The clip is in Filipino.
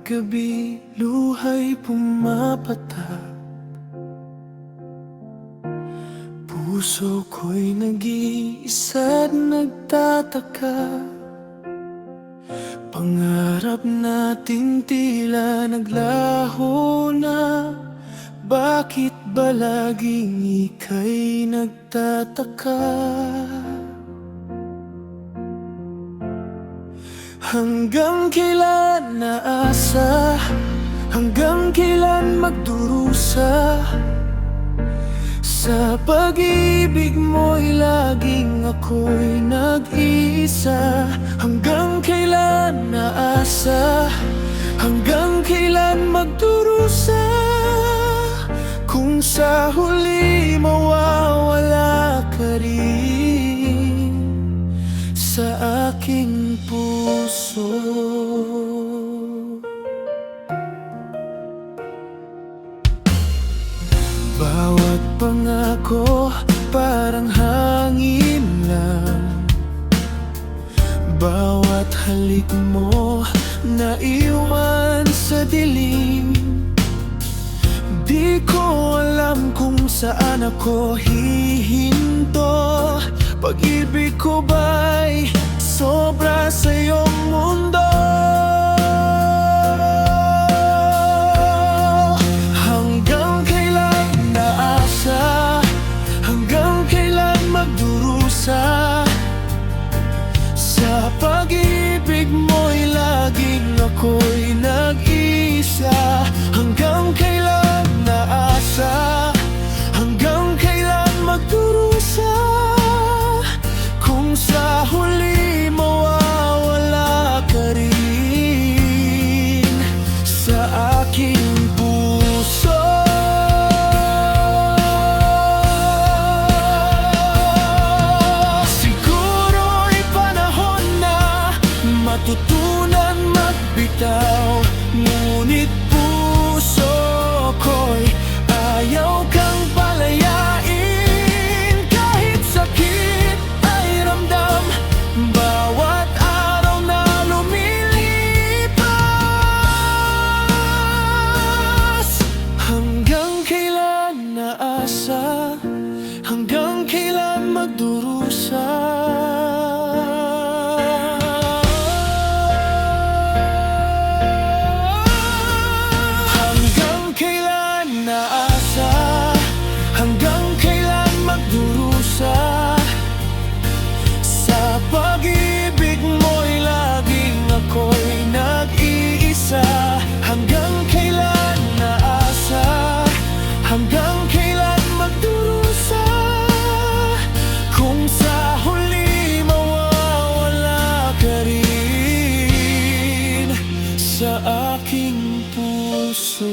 gabi, luha'y pumapatak. Puso ko'y nag-iisa't nagtataka. Pangarap natin tila naglaho na. Bakit ba laging ika'y nagtataka? Hanggang kailan naasa? Hanggang kailan magdurusa? Sa pag-ibig mo'y laging ako'y nag-iisa. Hanggang kailan naasa? Hanggang kailan magdurusa? Kung sa huli mawawala ka rin sa aking puso. Bawat pangako parang hangin lang. Bawat halik mo naiwan sa dilim. Di ko alam kung saan ako hihinto. Pag-ibig ko ba'y sobra sa iyong mundo? Hanggang kailan naasa? Hanggang kailan magdurusa? Sa pag-ibig mo'y laging ako'y nag-iisa. Hanggang kailan naasa? Hanggang kailan magdurusa? Kung sa huli mawawala ka rin sa aking puso. Siguro'y panahon na matutunan magbitaw. Ngunit puso ko'y ayaw kang palayain. Kahit sakit ay ramdam, bawat araw na lumilipas. Hanggang kailan naasa? Hanggang kailan magdurusa? Hanggang kailan naasa? Hanggang kailan magdurusa? Sa pag-ibig mo'y laging ako'y nag-iisa. Hanggang kailan naasa? Hanggang kailan magdurusa? Kung sa huli mawawala ka rin sa aking puso.